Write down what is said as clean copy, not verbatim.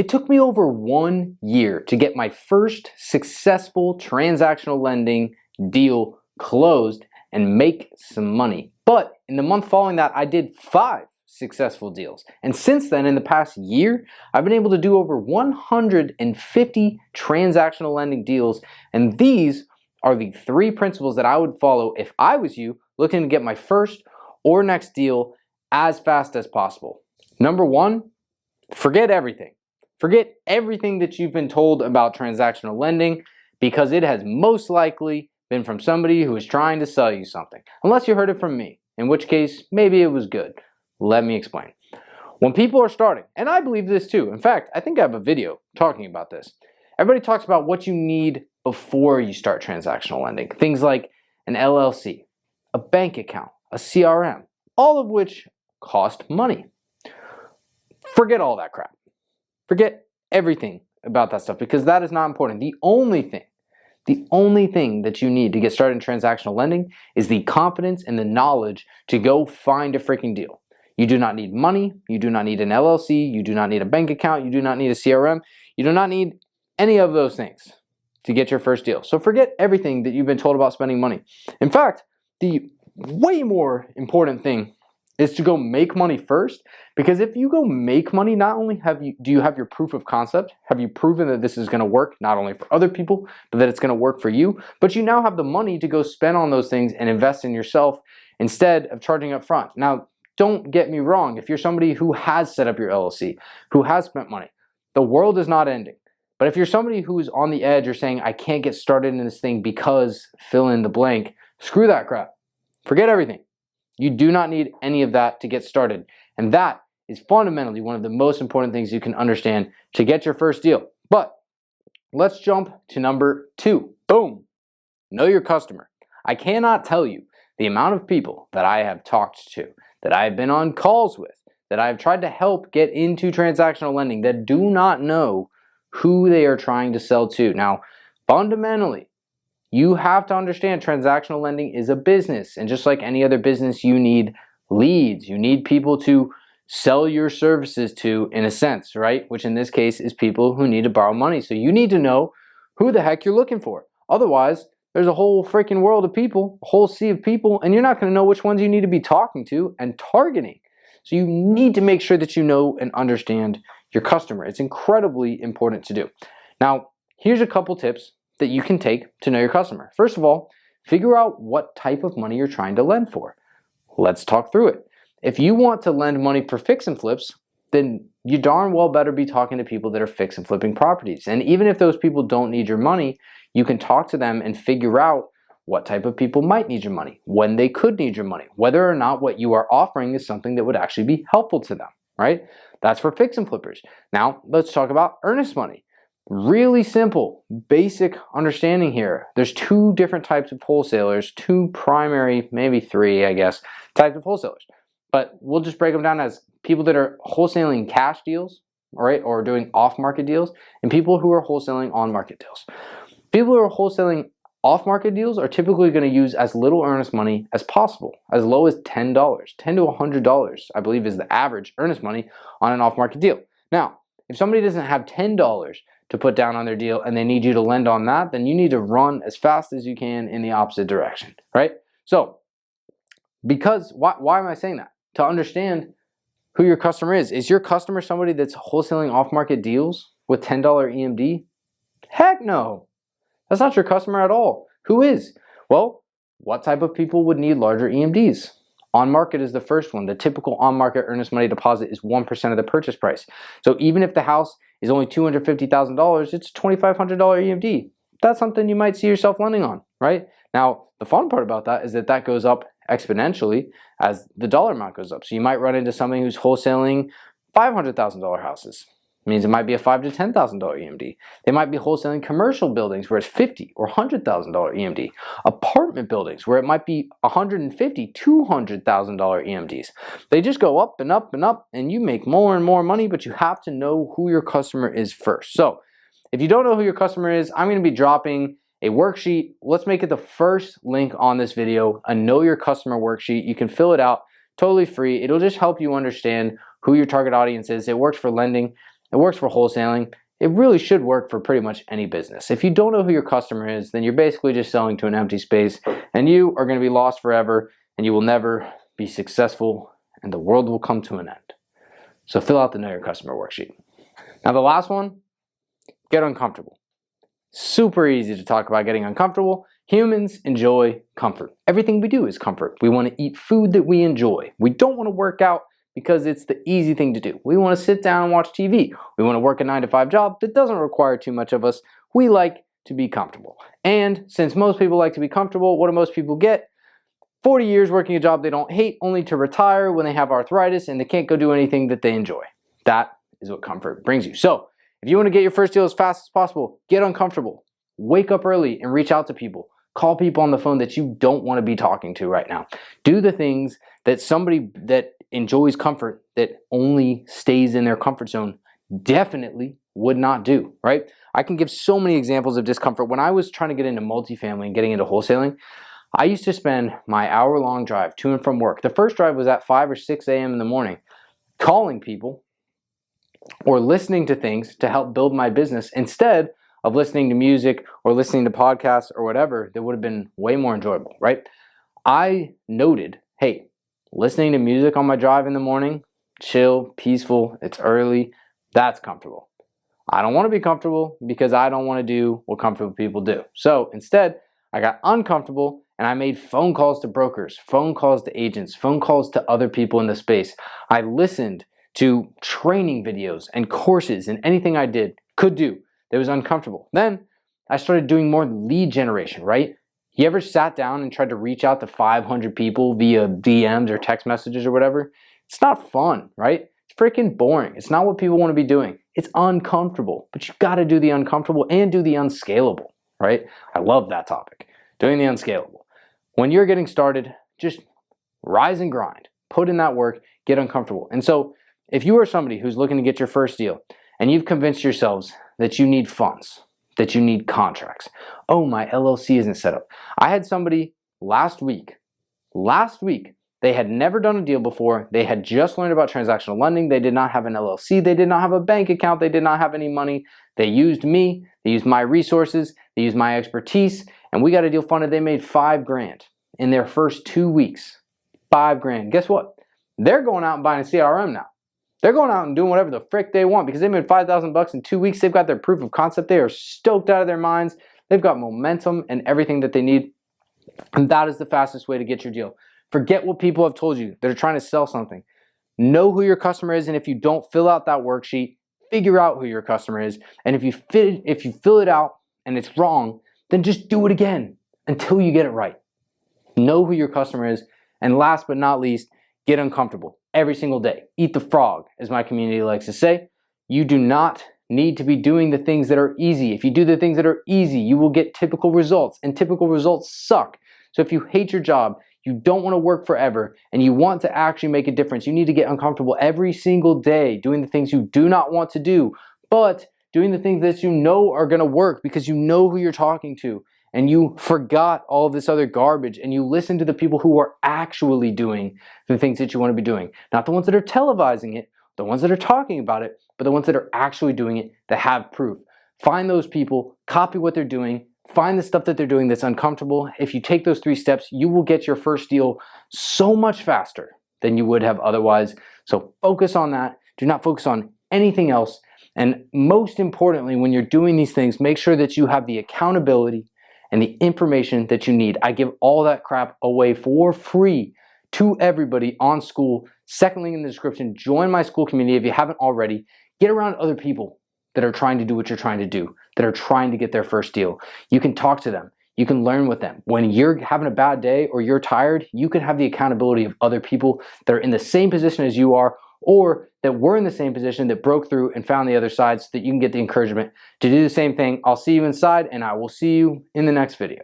It took me over 1 year to get my first successful transactional lending deal closed and make some money. But in the month following that, I did 5 successful deals. And since then, in the past year, I've been able to do over 150 transactional lending deals. And these are the 3 principles that I would follow if I was you looking to get my first or next deal as fast as possible. Number 1, forget everything. Forget everything that you've been told about transactional lending, because it has most likely been from somebody who is trying to sell you something. Unless you heard it from me, in which case maybe it was good. Let me explain. When people are starting, and I believe this too, in fact, I think I have a video talking about this. Everybody talks about what you need before you start transactional lending. Things like an LLC, a bank account, a CRM, all of which cost money. Forget all that crap. Forget everything about that stuff, because that is not important. The only thing that you need to get started in transactional lending is the confidence and the knowledge to go find a freaking deal. You do not need money. You do not need an LLC. You do not need a bank account. You do not need a CRM. You do not need any of those things to get your first deal. So forget everything that you've been told about spending money. In fact, the way more important thing is to go make money first, because if you go make money, not only do you have your proof of concept, have you proven that this is going to work not only for other people, but that it's going to work for you, but you now have the money to go spend on those things and invest in yourself instead of charging up front. Now, don't get me wrong. If you're somebody who has set up your LLC, who has spent money, the world is not ending. But if you're somebody who's on the edge or saying, I can't get started in this thing because fill in the blank, screw that crap. Forget everything. You do not need any of that to get started. And that is fundamentally one of the most important things you can understand to get your first deal. But let's jump to number 2. Boom. Know your customer. I cannot tell you the amount of people that I have talked to, that I have been on calls with, that I have tried to help get into transactional lending that do not know who they are trying to sell to. Now, fundamentally, you have to understand transactional lending is a business, and just like any other business, you need leads. You need people to sell your services to, in a sense, right? Which in this case is people who need to borrow money. So you need to know who the heck you're looking for. Otherwise, there's a whole freaking world of people, a whole sea of people, and you're not going to know which ones you need to be talking to and targeting. So you need to make sure that you know and understand your customer. It's incredibly important to do. Now, here's a couple tips that you can take to know your customer. First of all, figure out what type of money you're trying to lend for. Let's talk through it. If you want to lend money for fix and flips, then you darn well better be talking to people that are fix and flipping properties. And even if those people don't need your money, you can talk to them and figure out what type of people might need your money, when they could need your money, whether or not what you are offering is something that would actually be helpful to them, right? That's for fix and flippers. Now, let's talk about earnest money. Really simple, basic understanding here. There's 2 different types of wholesalers, 2 primary, maybe 3, I guess, types of wholesalers. But we'll just break them down as people that are wholesaling cash deals, all right, or doing off-market deals, and people who are wholesaling on-market deals. People who are wholesaling off-market deals are typically going to use as little earnest money as possible, as low as $10, $10 to $100, I believe is the average earnest money on an off-market deal. Now, if somebody doesn't have $10 to put down on their deal and they need you to lend on that, then you need to run as fast as you can in the opposite direction, right? So, because, why am I saying that? To understand who your customer is. Is your customer somebody that's wholesaling off-market deals with $10 EMD? Heck no. That's not your customer at all. Who is? Well, what type of people would need larger EMDs? On market is the first one. The typical on-market earnest money deposit is 1% of the purchase price. So even if the house is only $250,000, it's a $2,500 EMD. That's something you might see yourself lending on, right? Now, the fun part about that is that that goes up exponentially as the dollar amount goes up. So you might run into somebody who's wholesaling $500,000 houses. It means it might be a $5,000 to $10,000 EMD. They might be wholesaling commercial buildings where it's $50,000 or $100,000 EMD. Apartment buildings where it might be $150,000, $200,000 EMDs. They just go up and up and up, and you make more and more money, but you have to know who your customer is first. So if you don't know who your customer is, I'm going to be dropping a worksheet. Let's make it the first link on this video, a Know Your Customer worksheet. You can fill it out totally free. It'll just help you understand who your target audience is. It works for lending. it works for wholesaling. It really should work for pretty much any business. If you don't know who your customer is, then you're basically just selling to an empty space, and you are going to be lost forever, and you will never be successful, and the world will come to an end. So fill out the Know Your Customer worksheet. Now the last one, get uncomfortable. Super easy to talk about getting uncomfortable. Humans enjoy comfort. Everything we do is comfort. We want to eat food that we enjoy. We don't want to work out because it's the easy thing to do. We want to sit down and watch TV. We want to work a 9-to-5 job that doesn't require too much of us. We like to be comfortable. And since most people like to be comfortable, what do most people get? 40 years working a job they don't hate, only to retire when they have arthritis and they can't go do anything that they enjoy. That is what comfort brings you. So if you want to get your first deal as fast as possible, get uncomfortable. Wake up early and reach out to people. Call people on the phone that you don't want to be talking to right now. Do the things that somebody that enjoys comfort, that only stays in their comfort zone, definitely would not do, right? I can give so many examples of discomfort. When I was trying to get into multifamily and getting into wholesaling, I used to spend my hour-long drive to and from work. The first drive was at 5 or 6 a.m. in the morning, calling people or listening to things to help build my business instead of listening to music or listening to podcasts or whatever that would have been way more enjoyable, right? I noted, hey, listening to music on my drive in the morning, chill, peaceful, it's early, that's comfortable. I don't want to be comfortable because I don't want to do what comfortable people do. So instead, I got uncomfortable and I made phone calls to brokers, phone calls to agents, phone calls to other people in the space. I listened to training videos and courses and anything I could do that was uncomfortable. Then I started doing more lead generation, right? You ever sat down and tried to reach out to 500 people via DMs or text messages or whatever? It's not fun, right? It's freaking boring. It's not what people want to be doing. It's uncomfortable, but you got to do the uncomfortable and do the unscalable, right? I love that topic, doing the unscalable. When you're getting started, just rise and grind, put in that work, get uncomfortable. And so if you are somebody who's looking to get your first deal and you've convinced yourselves that you need funds, that you need contracts, oh, my LLC isn't set up. I had somebody last week, they had never done a deal before. They had just learned about transactional lending. They did not have an LLC. They did not have a bank account. They did not have any money. They used me. They used my resources. They used my expertise. And we got a deal funded. They made $5,000 in their first 2 weeks. $5,000. Guess what? They're going out and buying a CRM now. They're going out and doing whatever the frick they want because they made $5,000 in 2 weeks. They've got their proof of concept. They are stoked out of their minds. They've got momentum and everything that they need. And that is the fastest way to get your deal. Forget what people have told you that are trying to sell something. Know who your customer is, and if you don't, fill out that worksheet. Figure out who your customer is, and if you fill it out and it's wrong, then just do it again until you get it right. Know who your customer is, and last but not least, get uncomfortable every single day. Eat the frog, as my community likes to say. You do not need to be doing the things that are easy. If you do the things that are easy, you will get typical results, and typical results suck. So if you hate your job, you don't want to work forever, and you want to actually make a difference, you need to get uncomfortable every single day doing the things you do not want to do, but doing the things that you know are going to work because you know who you're talking to, and you forgot all of this other garbage, and you listen to the people who are actually doing the things that you want to be doing. Not the ones that are televising it, the ones that are talking about it, but the ones that are actually doing it, that have proof. Find those people, copy what they're doing, find the stuff that they're doing that's uncomfortable. If you take those 3 steps, you will get your first deal so much faster than you would have otherwise. So focus on that. Do not focus on anything else. And most importantly, when you're doing these things, make sure that you have the accountability and the information that you need. I give all that crap away for free to everybody on Skool. Second link in the description. Join my Skool community if you haven't already. Get around other people that are trying to do what you're trying to do, that are trying to get their first deal. You can talk to them. You can learn with them. When you're having a bad day or you're tired, you can have the accountability of other people that are in the same position as you are, or that were in the same position that broke through and found the other side, so that you can get the encouragement to do the same thing. I'll see you inside, and I will see you in the next video.